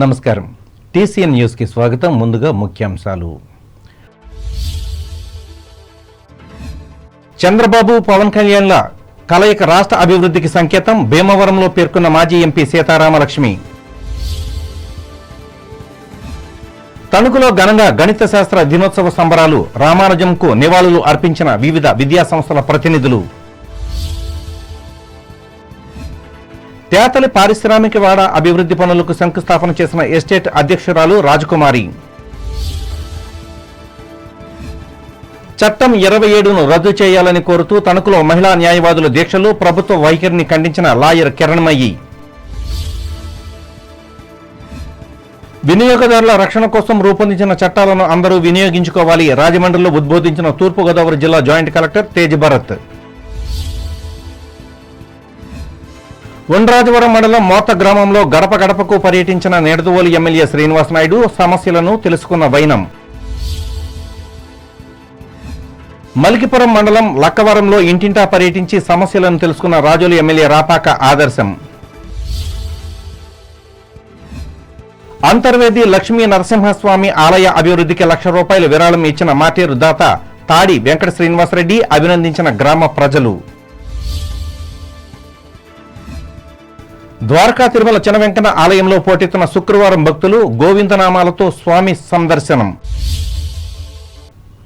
నమస్కారం. టీసీఎన్ న్యూస్కి స్వాగతం. ముందుగా ముఖ్యాంశాలు. చంద్రబాబు పవన్ కళ్యాణ్ల కలయిక రాష్ట్ర అభివృద్ధికి సంకేతం భీమవరంలో పేర్కొన్న మాజీ ఎంపీ సీతారామలక్ష్మి. తణుకులో ఘనంగా గణిత శాస్త్ర దినోత్సవ సంబరాలు. రామానుజంకు నివాళులు అర్పించిన వివిధ విద్యాసంస్థల ప్రతినిధులు. తేతలి పారిశ్రామికవాడ అభివృద్ధి పనులకు శంకుస్థాపన చేసిన ఎస్టేట్ అధ్యక్షురాలు రాజకుమారి. చట్టం 27ను రద్దు చేయాలని కోరుతూ తణుకులో మహిళా న్యాయవాదుల దీక్షలు. ప్రభుత్వ వైఖరిని ఖండించిన లాయర్ కిరణ్మయి. వినియోగదారుల రక్షణ కోసం రూపొందించిన చట్టాలను అందరూ వినియోగించుకోవాలి. రాజమండ్రిలో ఉద్బోధించిన తూర్పుగోదావరి జిల్లా జాయింట్ కలెక్టర్ తేజ్ భరత్. ఉండ్రాజవరం మండలం మోత గ్రామంలో గడప గడపకు పర్యటించిన నిడదవోలు ఎమ్మెల్యే శ్రీనివాస్ నాయుడు. సమస్యలను తెలుసుకున్న వైనం. మలికిపురం మండలం లక్కవరంలో ఇంటింటా పర్యటించి సమస్యలను తెలుసుకున్న రాజోలు ఎమ్మెల్యే రాపాక ఆదర్శం. అంతర్వేది లక్ష్మీ నరసింహస్వామి ఆలయ అభివృద్ధికి ₹1,00,000 విరాళం ఇచ్చిన మాటేరు దాత తాడి వెంకట శ్రీనివాసరెడ్డి. అభినందించిన గ్రామ ప్రజలు. ద్వారకా తిరుమల చిన్న వెంకన్న ఆలయంలో పోటెత్తిన శుక్రవారం భక్తులు. గోవిందనామాలతో స్వామి సందర్శనం.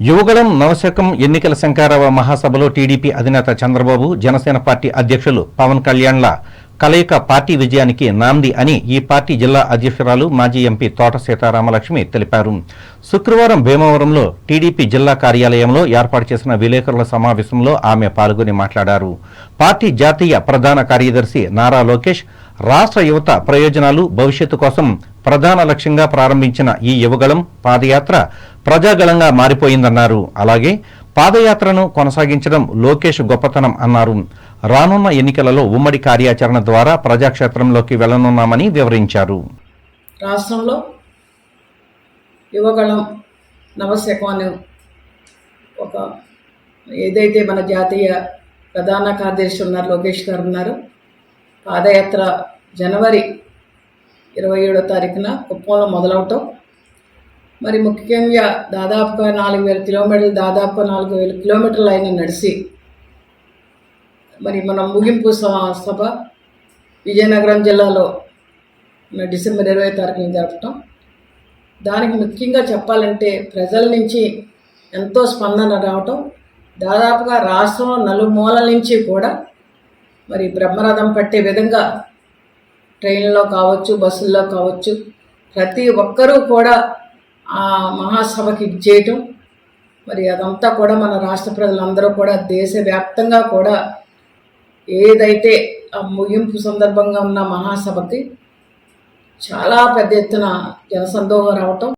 యువగళం నవశకం ఎన్నికల శంకారావ మహాసభలో టీడీపీ అధినేత చంద్రబాబు, జనసేన పార్టీ అధ్యక్షులు పవన్ కళ్యాణ్ల కలయిక పార్టీ విజయానికి నాంది అని ఈ పార్టీ జిల్లా అధ్యక్షురాలు మాజీ ఎంపీ తోట సీతారామలక్ష్మి తెలిపారు. శుక్రవారం భీమవరంలో టీడీపీ జిల్లా కార్యాలయంలో ఏర్పాటు చేసిన విలేకరుల సమావేశంలో ఆమె పాల్గొని మాట్లాడారు. పార్టీ జాతీయ ప్రధాన కార్యదర్శి నారా లోకేష్ రాష్ట్ర యువత ప్రయోజనాలు, భవిష్యత్తు కోసం ప్రధాన లక్ష్యంగా ప్రారంభించిన ఈ యువగళం పాదయాత్ర ప్రజాగళంగా మారిపోయిందన్నారు. అలాగే పాదయాత్రను కొనసాగించడం లోకేష్ గొప్పతనం అన్నారు. రానున్న ఎన్నికలలో ఉమ్మడి కార్యాచరణ ద్వారా ప్రజాక్షేత్రంలోకి వెళ్లనున్నామని వివరించారు. రాష్ట్రంలో యువగళం నవశకం అనే ఒక ఏదైతే మన జాతీయ ప్రధాన కార్యదర్శి ఉన్నారు లోకేష్ గారు ఉన్నారు, పాదయాత్ర జనవరి 27వ తారీఖున కుప్పంలో మొదలవటం, మరి ముఖ్యంగా దాదాపుగా 4,000 కిలోమీటర్లు, దాదాపుగా 4,000 కిలోమీటర్లు ఆయన నడిచి మరి మన ముగింపు సభ విజయనగరం జిల్లాలో డిసెంబర్ 20వ తారీఖున జరపటం. దానికి ముఖ్యంగా చెప్పాలంటే ప్రజల నుంచి ఎంతో స్పందన రావటం. దాదాపుగా రాష్ట్రంలో నలుమూలల నుంచి కూడా మరి బ్రహ్మరథం పట్టే విధంగా ట్రైన్లో కావచ్చు, బస్సుల్లో కావచ్చు, ప్రతి ఒక్కరూ కూడా ఆ మహాసభకి చేయటం. మరి అదంతా కూడా మన రాష్ట్ర ప్రజలందరూ కూడా దేశవ్యాప్తంగా కూడా ఏదైతే ఆ ముగింపు సందర్భంగా ఉన్న మహాసభకి చాలా పెద్ద ఎత్తున జనసందోహం రావటం.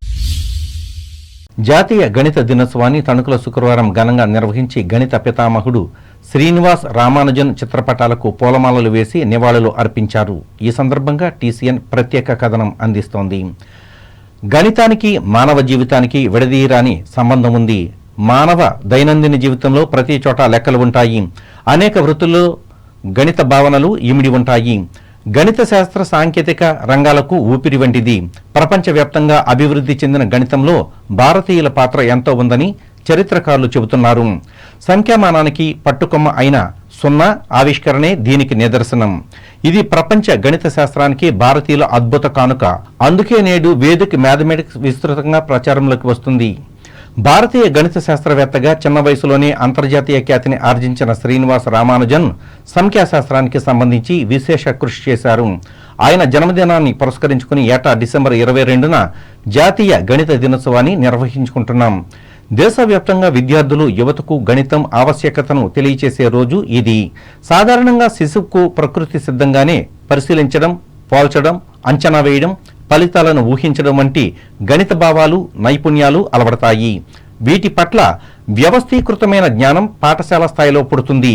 జాతీయ గణిత దినోత్సవాన్ని తణుకులో శుక్రవారం ఘనంగా నిర్వహించి గణిత పితామహుడు శ్రీనివాస్ రామానుజన్ చిత్రపటాలకు పూలమాలలు వేసి నివాళులు అర్పించారు. ఈ సందర్భంగా టీసీఎన్ ప్రత్యేక కథనం అందిస్తోంది. గణితానికి మానవ జీవితానికి విడదీయరాని సంబంధం ఉంది. మానవ దైనందిన జీవితంలో ప్రతి చోట లెక్కలు ఉంటాయి. అనేక వృత్తుల్లో గణిత భావనలు ఇమిడి ఉంటాయి. గణిత శాస్త్ర సాంకేతిక రంగాలకు ఊపిరి వంటిది. ప్రపంచవ్యాప్తంగా అభివృద్ధి చెందిన గణితంలో భారతీయుల పాత్ర ఎంతో ఉందని చరిత్రకారులు చెబుతున్నారు. సంఖ్యామానానికి పట్టుకొమ్మ అయిన 0 ఆవిష్కరణే దీనికి నిదర్శనం. ఇది ప్రపంచ గణిత శాస్త్రానికి భారతీయుల అద్భుత కానుక. అందుకే నేడు వేదిక్ మ్యాథమెటిక్స్ విస్తృతంగా ప్రచారంలోకి వస్తుంది. భారతీయ గణిత శాస్త్రవేత్తగా చిన్న వయసులోనే అంతర్జాతీయ ఖ్యాతిని ఆర్జించిన శ్రీనివాస్ రామానుజన్ సంఖ్యాశాస్త్రానికి సంబంధించి విశేష కృషి చేశారు. ఆయన జన్మదినాన్ని పురస్కరించుకుని ఏటా డిసెంబర్ 22న జాతీయ గణిత దినోత్సవాన్ని నిర్వహించుకుంటున్నాం. దేశవ్యాప్తంగా విద్యార్థులు, యువతకు గణితం ఆవశ్యకతను తెలియచేసే రోజు ఇది. సాధారణంగా శిశువుకు ప్రకృతి సిద్ధంగానే పరిశీలించడం, పోల్చడం, అంచనా వేయడం, ఫలితాలను ఊహించడం వంటి గణిత భావాలు, నైపుణ్యాలు అలవడతాయి. వీటి పట్ల వ్యవస్థీకృతమైన జ్ఞానం పాఠశాల స్థాయిలో పుడుతుంది.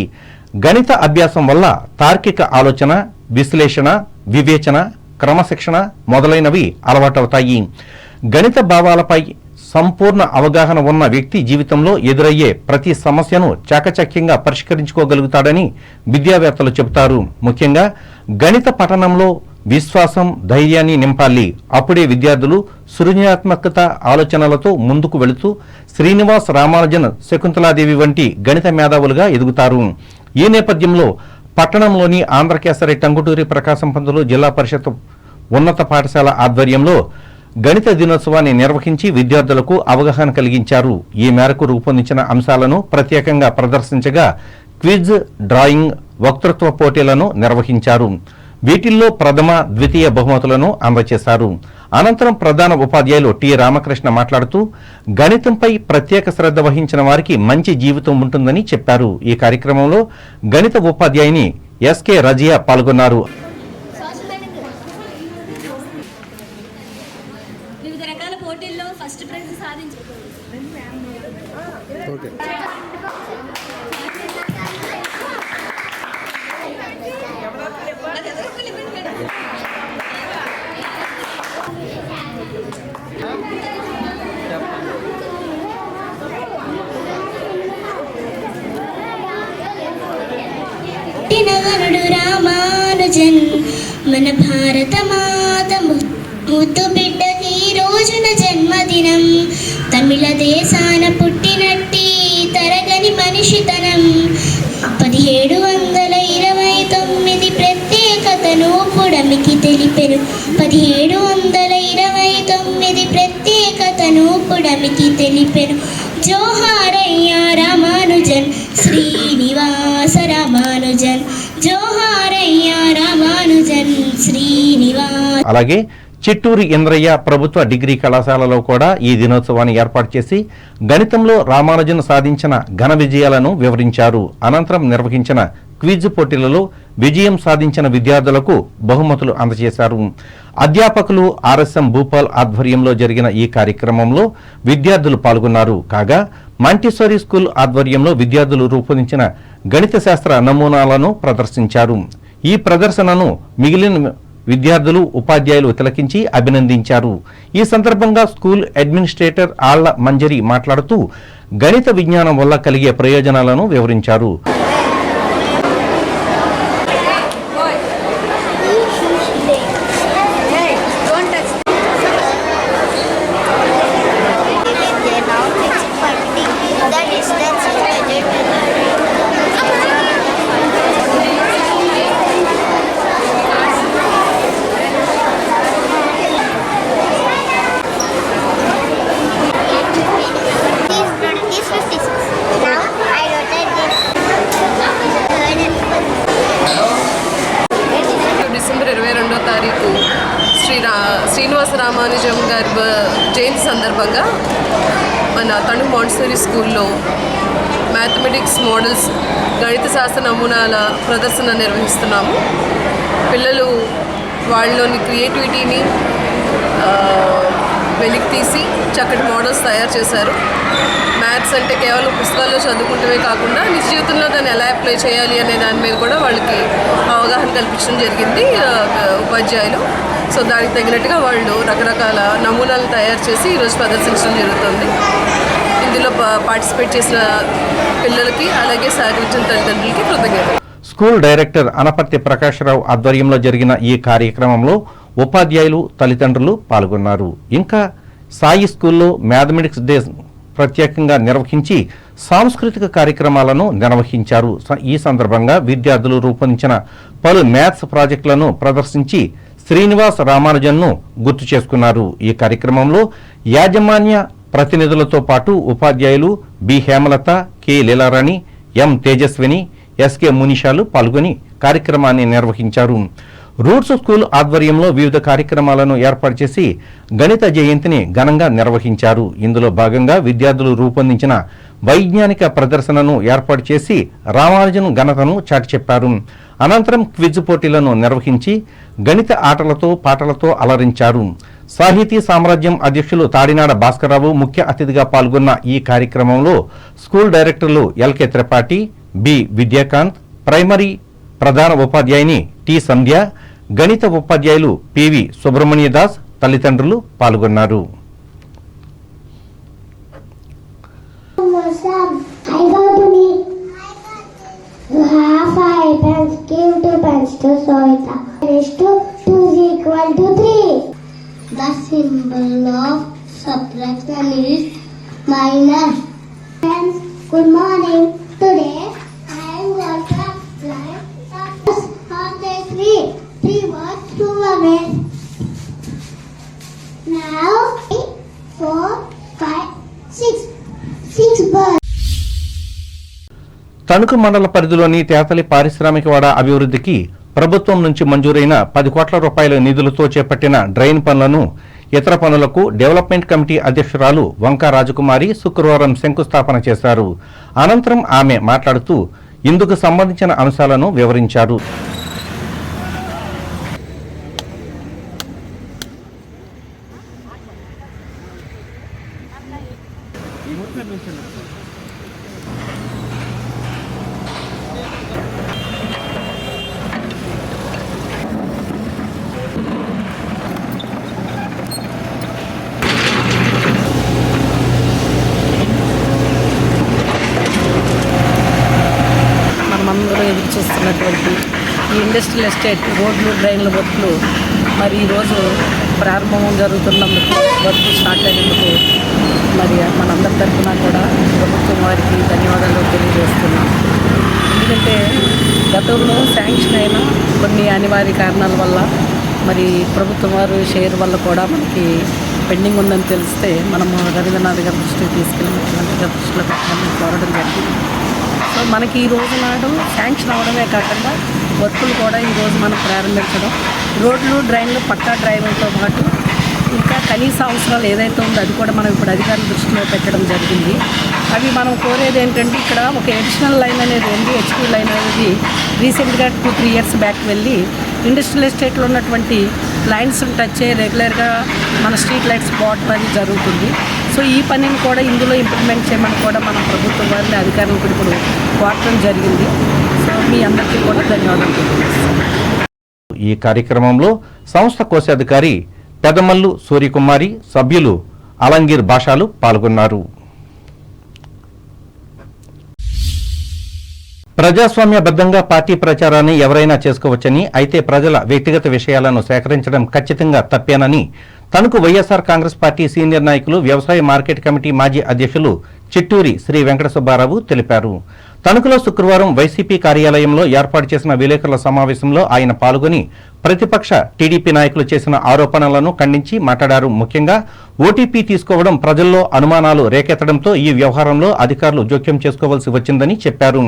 గణిత అభ్యాసం వల్ల తార్కిక ఆలోచన, విశ్లేషణ, వివేచన, క్రమశిక్షణ మొదలైనవి అలవాటవుతాయి. గణిత భావాలపై సంపూర్ణ అవగాహన ఉన్న వ్యక్తి జీవితంలో ఎదురయ్యే ప్రతి సమస్యను చాకచక్యంగా పరిష్కరించుకోగలుగుతాడని విద్యావేత్తలు చెబుతారు. ముఖ్యంగా గణిత పఠనంలో విశ్వాసం, ధైర్యాన్ని నింపాలి. అప్పుడే విద్యార్థులు సృజనాత్మకత ఆలోచనలతో ముందుకు వెళుతూ శ్రీనివాస్ రామానుజన్, శకుంతలాదేవి వంటి గణిత మేధావులుగా ఎదుగుతారు. ఈ నేపథ్యంలో పట్టణంలోని ఆంధ్రకేసరి టంగుటూరి ప్రకాశం పంతులు జిల్లా పరిషత్ ఉన్నత పాఠశాల ఆధ్వర్యంలో గణిత దినోత్సవాన్ని నిర్వహించి విద్యార్థులకు అవగాహన కలిగించారు. ఈ మేరకు రూపొందించిన అంశాలను ప్రత్యేకంగా ప్రదర్శించగా క్విజ్, డ్రాయింగ్, వక్తృత్వ పోటీలను నిర్వహించారు. వీటిల్లో ప్రథమ, ద్వితీయ బహుమతులను అందజేశారు. అనంతరం ప్రధాన ఉపాధ్యాయులు టి రామకృష్ణ మాట్లాడుతూ గణితంపై ప్రత్యేక శ్రద్ధ వహించిన వారికి మంచి జీవితం ఉంటుందని చెప్పారు. ఈ కార్యక్రమంలో గణిత ఉపాధ్యాయుని ఎస్కే రజియా పాల్గొన్నారు. వివిధ రకాల పోటీల్లో ఫస్ట్ ప్రైజ్ సాధించారు. పుట్టినవనుడు రామానుజన్ మన భారత మాత ముద్దు బిడ్డకి రోజున జన్మదినం. తమిళ దేశాన పుట్టినట్టి తరగని మనిషితనం. 1729 ప్రత్యేకతను పుడమికి తెలిపెను. 1729 ప్రత్యేకతను పుడమికి తెలిపెను. జోహారయ్య రామానుజన్, శ్రీనివాస రామానుజన్. జోహారయ్య రామానుజన్, శ్రీనివాస. అలాగే చిట్టూరి ఇంద్రయ్య ప్రభుత్వ డిగ్రీ కళాశాలలో కూడా ఈ దినోత్సవాన్ని ఏర్పాటు చేసి గణితంలో రామానుజన్ సాధించిన ఘన విజయాలను వివరించారు. అనంతరం నిర్వహించిన క్విజ్ పోటీలలో విజయం సాధించిన విద్యార్థులకు బహుమతులు అందజేశారు. అధ్యాపకులు ఆర్ఎస్ఎం భూపాల్ ఆధ్వర్యంలో జరిగిన ఈ కార్యక్రమంలో విద్యార్థులు పాల్గొన్నారు. కాగా మాంటిసోరీ స్కూల్ ఆధ్వర్యంలో విద్యార్థులు రూపొందించిన గణిత శాస్త్ర నమూనాలను ప్రదర్శించారు. ఈ ప్రదర్శనను మిగిలిన విద్యార్థులు, ఉపాధ్యాయులు తిలకించి అభినందించారు. ఈ సందర్భంగా స్కూల్ అడ్మినిస్ట్రేటర్ ఆళ్ల మంజరి మాట్లాడుతూ గణిత విజ్ఞానం వల్ల కలిగే ప్రయోజనాలను వివరించారు. డిసెంబర్ 22వ తారీఖు శ్రీనివాస రామానుజం గారి జయంతి సందర్భంగా మన తణుకు మాంటిసోరీ స్కూల్లో మ్యాథమెటిక్స్ మోడల్స్, గణిత శాస్త్ర నమూనాల ప్రదర్శన నిర్వహిస్తున్నాము. పిల్లలు వాళ్ళలోని క్రియేటివిటీని వెలికి తీసి చక్కటి మోడల్స్ తయారు చేశారు. మ్యాథ్స్ అంటే కేవలం పుస్తకాల్లో చదువుకుంటమే కాకుండా నిజ జీవితంలో దాన్ని ఎలా అప్లై చేయాలి అనే దాని మీద కూడా వాళ్ళకి అవగాహన కల్పించడం జరిగింది ఉపాధ్యాయులు. సో దానికి తగినట్టుగా వాళ్ళు రకరకాల నమూనాలు తయారు చేసి ఈరోజు ప్రదర్శించడం జరుగుతుంది. ఇందులో పార్టిసిపేట్ చేసిన పిల్లలకి అలాగే సహకరించిన తల్లిదండ్రులకి కృతజ్ఞతలు. స్కూల్ డైరెక్టర్ అనపర్తి ప్రకాశ్రావు ఆధ్వర్యంలో జరిగిన ఈ కార్యక్రమంలో ఉపాధ్యాయులు, తల్లిదండ్రులు పాల్గొన్నారు. ఇంకా సాయి స్కూల్లో మ్యాథమెటిక్స్ డే ప్రత్యేకంగా నిర్వహించి సాంస్కృతిక కార్యక్రమాలను నిర్వహించారు. ఈ సందర్భంగా విద్యార్థులు రూపొందించిన పలు మ్యాథ్స్ ప్రాజెక్టులను ప్రదర్శించి శ్రీనివాస్ రామానుజన్ను గుర్తు చేసుకున్నారు. ఈ కార్యక్రమంలో యాజమాన్య ప్రతినిధులతో పాటు ఉపాధ్యాయులు బి హేమలత, కె లీలారాణి, ఎం తేజస్విని, ఎస్కే మునిషాలు పాల్గొని కార్యక్రమాన్ని నిర్వహించారు. రూట్స్ స్కూల్ ఆధ్వర్యంలో వివిధ కార్యక్రమాలను ఏర్పాటు చేసి గణిత జయంతిని ఘనంగా నిర్వహించారు. ఇందులో భాగంగా విద్యార్థులు రూపొందించిన వైజ్ఞానిక ప్రదర్శనను ఏర్పాటు చేసి రామానుజన్ ఘనతను చాటి చెప్పారు. అనంతరం క్విజ్ పోటీలను నిర్వహించి గణిత ఆటలతో, పాటలతో అలరించారు. సాహితీ సామ్రాజ్యం అధ్యక్షులు తాడినాడ భాస్కరరావు ముఖ్య అతిథిగా పాల్గొన్న ఈ కార్యక్రమంలో స్కూల్ డైరెక్టర్లు ఎల్కే త్రిపాఠి, బి విద్యాకాంత్, ప్రైమరీ ప్రధాన ఉపాధ్యాయుని టి సంధ్య, గణిత ఉపాధ్యాయులు పివి సుబ్రహ్మణ్యదాస్ తల్లిదండ్రులు పాల్గొన్నారు. You have 5 pens. Give 2 pens to Sohita. Raise to 2 is equal to 3. The symbol of subtraction is minus. Friends, good morning. Today I am going to apply plus on the 3. 3 was 2 away. Now 3, 4, 5, 6. 6 birds. Tanuku మండల పరిధిలోని తేతలి పారిశ్రామికవాడ అభివృద్ధికి ప్రభుత్వం నుంచి మంజూరైన 10 కోట్ల రూపాయల నిధులతో చేపట్టిన డ్రైన్ పనులను ఇతర పనులకు డెవలప్మెంట్ కమిటీ అధ్యక్షురాలు వంక రాజకుమారి శుక్రవారం శంకుస్థాపన చేశారు. అనంతరం ఆమె మాట్లాడుతూ ఇందుకు సంబంధించిన అంశాలను వివరించారు. మనమందరం ఎదురు చూస్తున్నటువంటి ఈ ఇండస్ట్రియల్ ఎస్టేట్ రోడ్లు డ్రైన్ల వర్క్లు మరి ఈరోజు ప్రారంభం జరుగుతున్నందుకు వర్క్ స్టార్ట్ అయినందుకు మరి మనందరి తరఫున కూడా ప్రభుత్వం వారికి ధన్యవాదాలు తెలియజేస్తున్నాం. ఎందుకంటే గతంలో శాంక్షన్ అయిన కొన్ని అనివార్య కారణాల వల్ల మరి ప్రభుత్వం వారు షేర్ వల్ల కూడా మనకి పెండింగ్ ఉందని తెలిస్తే మనము రవీంద్రనాథ్ గారి దృష్టికి తీసుకెళ్ళి ముఖ్యమంత్రి గారి దృష్టిలో పెట్టాలని కోరడం జరిగింది. సో మనకి ఈ రోజు నాడు శాంక్షన్ అవడమే కాకుండా వర్కులు కూడా ఈరోజు మనం ప్రారంభించడం, రోడ్లు డ్రైన్లు పక్కా డ్రైన్లతో పాటు ఇంకా కనీస అవసరాలు ఏదైతే ఉందో అది కూడా మనం ఇప్పుడు అధికారుల దృష్టిలో పెట్టడం జరిగింది. అవి మనం కోరేది ఏంటంటే ఇక్కడ ఒక అడిషనల్ లైన్ అనేది ఉంది. హెచ్పీ లైన్ అనేది రీసెంట్గా 2-3 ఇయర్స్ బ్యాక్ వెళ్ళి ఇండస్ట్రియల్ ఎస్టేట్లో ఉన్నటువంటి లైన్స్ని టచ్ అయ్యి రెగ్యులర్గా మన స్ట్రీట్ లైట్స్ బాట్ పని జరుగుతుంది. సో ఈ పనిని కూడా ఇందులో ఇంప్లిమెంట్ చేయమని కూడా మన ప్రభుత్వం వారిని అధికారులకు ఇప్పుడు కోరడం జరిగింది. సో మీ అందరికీ కూడా ధన్యవాదాలు తెలియజేస్తాను. ఈ కార్యక్రమంలో సంస్థ కోశాధికారి పెదమల్లు సూర్యకుమారి, సభ్యులు అలంగీర్ భాషాలు పాల్గొన్నారు. ప్రజాస్వామ్యబద్ధంగా పార్టీ ప్రచారాన్ని ఎవరైనా చేసుకోవచ్చని, అయితే ప్రజల వ్యక్తిగత విషయాలను సేకరించడం ఖచ్చితంగా తప్పేనని తణుకు వైఎస్ఆర్ కాంగ్రెస్ పార్టీ సీనియర్ నాయకులు, వ్యవసాయ మార్కెట్ కమిటీ మాజీ అధ్యక్షులు చిట్టూరి శ్రీ వెంకట సుబ్బారావు తెలిపారు. తణుకులో శుక్రవారం వైసీపీ కార్యాలయంలో ఏర్పాటు చేసిన విలేకరుల సమావేశంలో ఆయన పాల్గొని ప్రతిపక్ష టీడీపీ నాయకులు చేసిన ఆరోపణలను ఖండించి మాట్లాడారు. ముఖ్యంగా ఓటీపీ తీసుకోవడం ప్రజల్లో అనుమానాలు రేకెత్తడంతో ఈ వ్యవహారంలో అధికారులు జోక్యం చేసుకోవాల్సి వచ్చిందని చెప్పారు.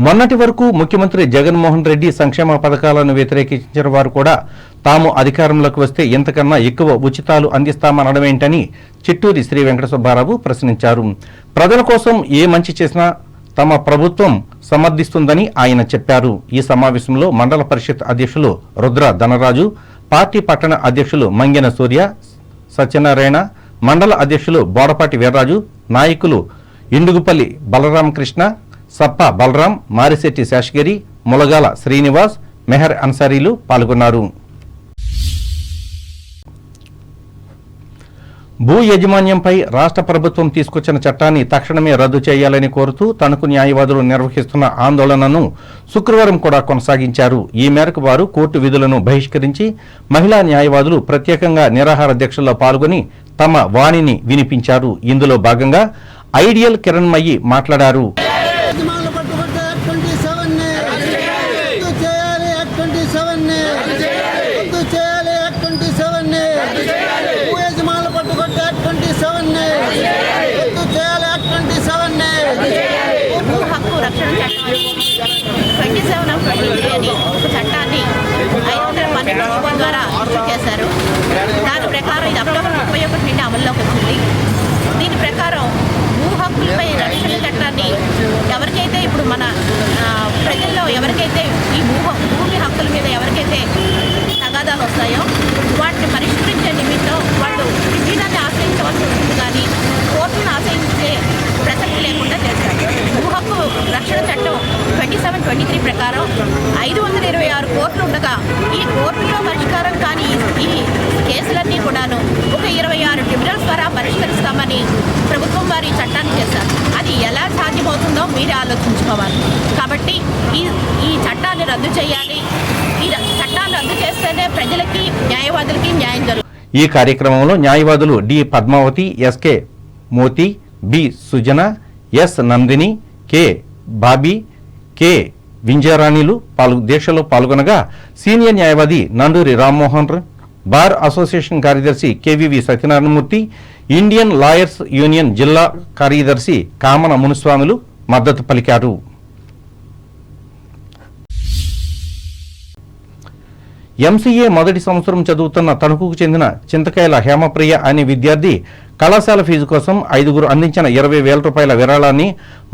మొన్నటి వరకు ముఖ్యమంత్రి జగన్మోహన్ రెడ్డి సంక్షేమ పథకాలను వ్యతిరేకించిన వారు కూడా తాము అధికారంలోకి వస్తే ఇంతకన్నా ఎక్కువ ఉచితాలు అందిస్తామనడమేంటని చిట్టూరి శ్రీ వెంకట సుబ్బారావు ప్రశ్నించారు. ప్రజల కోసం ఏ మంచి చేసినా తమ ప్రభుత్వం సమర్థిస్తుందని ఆయన చెప్పారు. ఈ సమావేశంలో మండల పరిషత్ అధ్యక్షులు రుద్ర ధనరాజు, పార్టీ పట్టణ అధ్యక్షులు మంగెన సూర్య, సత్యనారాయణ, మండల అధ్యక్షులు బోడపాటి వీర్రాజు, నాయకులు ఇండుగుపల్లి బలరామకృష్ణ, సప్ప బలరాం, మారిశెట్టి శేషగిరి, ములగాల శ్రీనివాస్, మెహర్ అన్సారీలు పాల్గొన్నారు. భూ యజమాన్యంపై రాష్ట్ర ప్రభుత్వం తీసుకొచ్చిన చట్టాన్ని తక్షణమే రద్దు చేయాలని కోరుతూ తణుకు న్యాయవాదులు నిర్వహిస్తున్న ఆందోళనను శుక్రవారం కూడా కొనసాగించారు. ఈ మేరకు వారు కోర్టు విధులను బహిష్కరించి మహిళా న్యాయవాదులు ప్రత్యేకంగా నిరాహార దీక్షల్లో పాల్గొని తమ వాణిని వినిపించారు. ఇందులో భాగంగా ఐడియల్ కిరణ్మయి మాట్లాడారు. రక్షణ చట్టం 27/23 అని ఒక చట్టాన్ని 512 ప్రభుత్వం ద్వారా ఇష్యూ చేశారు. దాని ప్రకారం ఇది అక్టోబర్ 31 నుండి అమల్లోకి వచ్చింది. దీని ప్రకారం భూ హక్కులపై రక్షణ చట్టాన్ని ఎవరికైతే ఇప్పుడు మన ప్రజల్లో ఎవరికైతే ఈ భూమి హక్కుల మీద ఎవరికైతే తగాదాలు వస్తాయో వాటిని పరిష్కరించే నిమిత్తం వాళ్ళు విధానాన్ని ఆశ్రయించవలసి ఉంటుంది, కానీ కోర్టులను ఆశ్రయించే ప్రసక్తి లేకుండా చేశారు. భూ హక్కు రక్షణ చట్టం 27/23 ప్రకారం 526 కోర్టులు ఉండగా ఈ కోర్టులో పరిష్కారం కానీ ఈ కేసులన్నీ కూడాను ఒక 26 ట్రిబ్యునల్స్ ద్వారా పరిష్కరిస్తామని ప్రభుత్వం వారి చట్టాన్ని చేశారు. అది ఎలా సాధ్యమవుతుందో మీరే ఆలోచించుకోవాలి. కాబట్టి ఈ చట్టాన్ని రద్దు చేయాలి. ఈ చట్టాన్ని రద్దు చేస్తేనే ప్రజలకి, న్యాయవాదులకి న్యాయం జరుగుతుంది. ఈ కార్యక్రమంలో న్యాయవాదులు D Padmavathi, SK Moti, B Sujana, S Nandini, K Bobby, K వింజారాణిలు దీక్షలో పాల్గొనగా సీనియర్ న్యాయవాది నండూరి రామ్మోహన్, బార్ అసోసియేషన్ కార్యదర్శి KVV Satyanarayanamurthy, Indian lawyers union జిల్లా కార్యదర్శి కామన మునుస్వాములు మద్దతు పలికారు. ఎంసీఏ మొదటి సంవత్సరం చదువుతున్న తణుకుకు చెందిన చింతకాయల హేమప్రియ అనే విద్యార్థి కళాశాల ఫీజు కోసం 5గురు అందించిన 20,000 రూపాయల విరాళాన్ని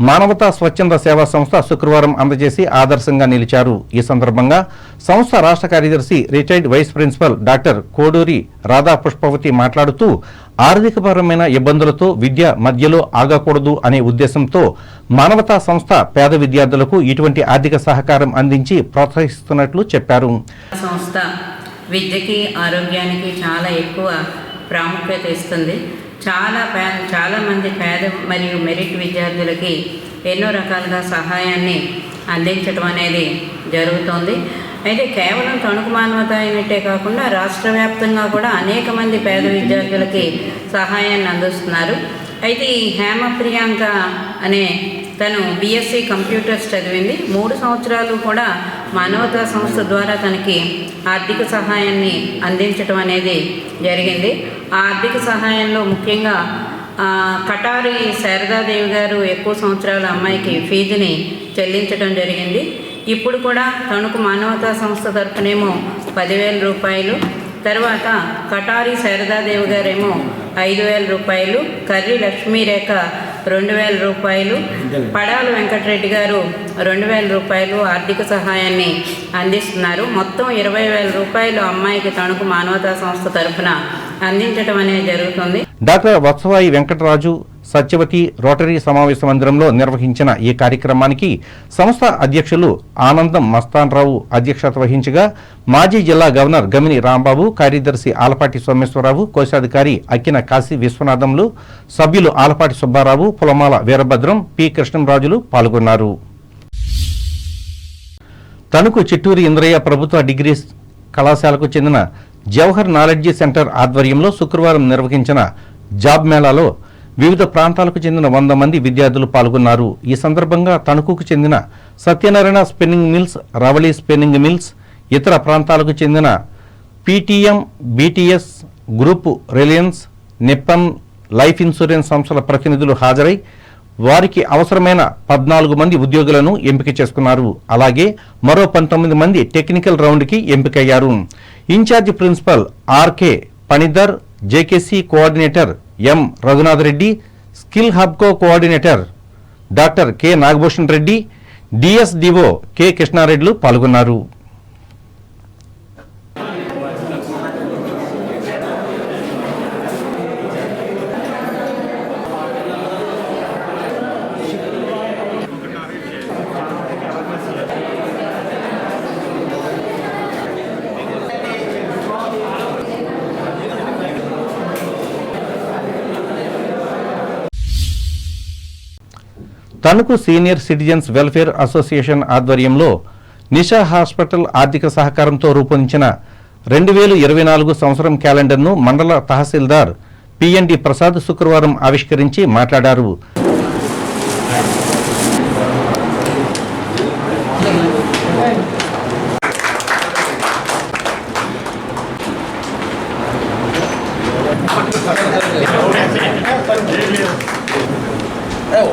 మానవతా స్వచ్ఛంద సేవా సంస్థ శుక్రవారం అందజేసి ఆదర్శంగా నిలిచారు. ఈ సందర్భంగా సంస్థ రాష్ట్ర కార్యదర్శి retired vice principal doctor Koduri Radha Pushpavathi మాట్లాడుతూ ఆర్థికపరమైన ఇబ్బందులతో విద్య మధ్యలో ఆగకూడదు అనే ఉద్దేశంతో మానవతా సంస్థ పేద విద్యార్థులకు ఇటువంటి ఆర్థిక సహకారం అందించి ప్రోత్సహిస్తున్నట్లు చెప్పారు. సంస్థ విద్యకి, ఆరోగ్యానికి చాలా ఎక్కువ ప్రాముఖ్యత ఇస్తుంది. చాలామంది పేద మరియు మెరిట్ విద్యార్థులకి ఎన్నో రకాలుగా సహాయాన్ని అందించడం అనేది జరుగుతోంది. అయితే కేవలం తణుకు మానవత అయినట్టే కాకుండా రాష్ట్ర వ్యాప్తంగా కూడా అనేక మంది పేద విద్యార్థులకి సహాయాన్ని అందిస్తున్నారు. అయితే ఈ హేమ ప్రియాంక అనే తను బీఎస్సీ కంప్యూటర్స్ చదివింది. 3 సంవత్సరాలు కూడా మానవతా సంస్థ ద్వారా తనకి ఆర్థిక సహాయాన్ని అందించడం అనేది జరిగింది. ఆ ఆర్థిక సహాయంలో ముఖ్యంగా కటారి శారదాదేవి గారు ఎక్కువ సంవత్సరాల అమ్మాయికి ఫీజుని చెల్లించడం జరిగింది. ఇప్పుడు కూడా తణుకు మానవతా సంస్థ తరఫునేమో 10,000 రూపాయలు, తర్వాత కటారి శారదాదేవి గారేమో 5,000 రూపాయలు, కర్రీ లక్ష్మీరేఖ 2,000 రూపాయలు, పడాల వెంకటరెడ్డి గారు 2,000 రూపాయలు ఆర్థిక సహాయాన్ని అందిస్తున్నారు. మొత్తం 20,000 రూపాయలు అమ్మాయికి తణుకు మానవతా సంస్థ తరఫున అందించడం అనేది జరుగుతుంది. డాక్టర్ వత్సవాయి వెంకటరాజు సత్యవతి రోటరీ సమావేశ మందిరంలో నిర్వహించిన ఈ కార్యక్రమానికి సంస్థ అధ్యక్షులు ఆనందం మస్తాన్రావు అధ్యక్షత వహించగా మాజీ జిల్లా గవర్నర్ గమిని రాంబాబు, కార్యదర్శి ఆలపాటి సోమేశ్వరరావు, కోశాధికారి అక్కిన కాశీ విశ్వనాథంలు, సభ్యులు ఆలపాటి సుబ్బారావు, పులమాల వీరభద్రం, పి కృష్ణంరాజులు పాల్గొన్నారు. తణుకు చిట్టూరి ఇంద్రయ్య ప్రభుత్వ డిగ్రీ కళాశాలకు చెందిన జవహర్ నాలెడ్జీ సెంటర్ ఆధ్వర్యంలో శుక్రవారం నిర్వహించిన జాబ్ మేళాలో వివిధ ప్రాంతాలకు చెందిన 100 మంది విద్యార్థులు పాల్గొన్నారు. ఈ సందర్భంగా తణుకుకు చెందిన Satyanarayana spinning mills, Ravali spinning mills, ఇతర ప్రాంతాలకు చెందిన PTM, BTS group, Reliance, Nippon life insurance సంస్థల ప్రతినిధులు హాజరై వారికి అవసరమైన 14 మంది ఉద్యోగులను ఎంపిక చేసుకున్నారు. అలాగే మరో 19 మంది టెక్నికల్ రౌండ్కి ఎంపికయ్యారు. Incharge principal R K Panidhar, JKC coordinator M Raghunath Reddy, skill హబ్కో coordinator doctor K Nagabhushan Reddy, DSDO K కృష్ణారెడ్డిలు పాల్గొన్నారు. Tanuku senior citizens welfare association ఆధ్వర్యంలో నిషా హాస్పిటల్ ఆర్థిక సహకారంతో రూపొందించిన 2024 సంవత్సరం క్యాలెండర్ను మండల తహసీల్దార్ పిఎన్డి ప్రసాద్ శుక్రవారం ఆవిష్కరించి మాట్లాడారు.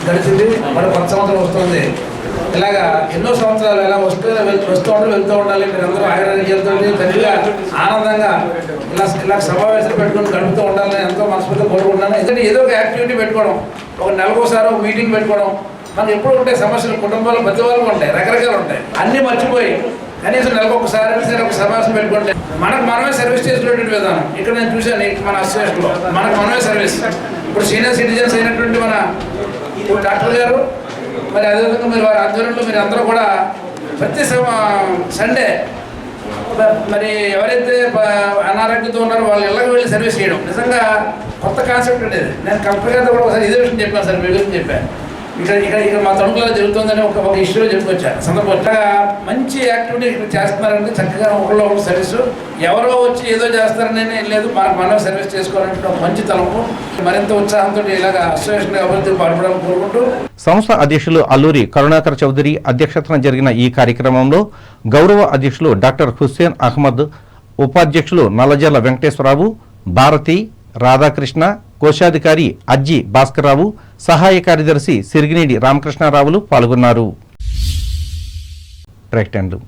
గడిచింది, మరి కొత్త సంవత్సరం వస్తుంది. ఇలాగా ఎన్నో సంవత్సరాలు ఎలా వస్తూ ఉండాలి, వెళ్తూ ఉండాలి. మీరు అందరూ ఆయుర్వేదంతో తల్లిగా ఆనందంగా ఇలా సమావేశాలు పెట్టుకుని గడుపుతూ ఉండాలని ఎంతో మనస్ఫూర్తిగా కోరుకుంటున్నాను. ఎందుకంటే ఏదో ఒక యాక్టివిటీ పెట్టుకోవడం, ఒక నెలకోసారి ఒక మీటింగ్ పెట్టుకోవడం, మనకు ఎప్పుడు ఉంటాయి సమస్యలు, కుటుంబాలు ప్రతి వాళ్ళకు ఉంటాయి, రకరకాలు ఉంటాయి. అన్నీ మర్చిపోయి కనీసం నెలకు ఒకసారి ఒక సమావేశం పెట్టుకుంటే మనకు మనమే సర్వీస్ చేసినటువంటి విధానం ఇక్కడ నేను చూశాను. మన అసోసియేషన్లో మనకు మనమే సర్వీస్. ఇప్పుడు సీనియర్ సిటిజన్స్ అయినటువంటి మన డాక్టర్ గారు, మరి అదేవిధంగా మీరు వారి ఆధ్వర్యంలో మీరు అందరూ కూడా ప్రతి సండే మరి ఎవరైతే అనారోగ్యంతో ఉన్నారో వాళ్ళ ఇళ్ళకి వెళ్ళి సర్వీస్ చేయడం నిజంగా కొత్త కాన్సెప్ట్ ఉండేది. నేను కలెక్టర్ గారితో కూడా ఒకసారి ఇదే విషయం చెప్పాను సార్, మీ గురించి చెప్పాను. ఇక్కడ మా తణుకులో జరుగుతుందని ఒక ఇష్యూలో చెప్పుకొచ్చాను సందర్భంగా మంచి యాక్టివిటీ ఇక్కడ చేస్తున్నారంటే చక్కగా ఒకళ్ళు సర్వీసు ఎవరో వచ్చి ఏదో చేస్తారని లేదు మనం సర్వీస్ చేసుకోవాలంటే ఒక మంచి తలంపు మరింత ఉత్సాహంతో ఇలాగ అసోసియేషన్ అభివృద్ధికి పాల్పడాలని కోరుకుంటూ సంస్థ అధ్యక్షులు అల్లూరి కరుణాకర్ చౌదరి అధ్యక్షతన జరిగిన ఈ కార్యక్రమంలో గౌరవ అధ్యక్షులు డాక్టర్ హుస్సేన్ అహ్మద్, ఉపాధ్యక్షులు నల్లజర్ల వెంకటేశ్వరరావు, భారతి, రాధాకృష్ణ, కోశాధికారి అజ్జి భాస్కర్రావు, సహాయ కార్యదర్శి సిరిగినేడి రామకృష్ణారావులు పాల్గొన్నారు. ప్రకటనలు.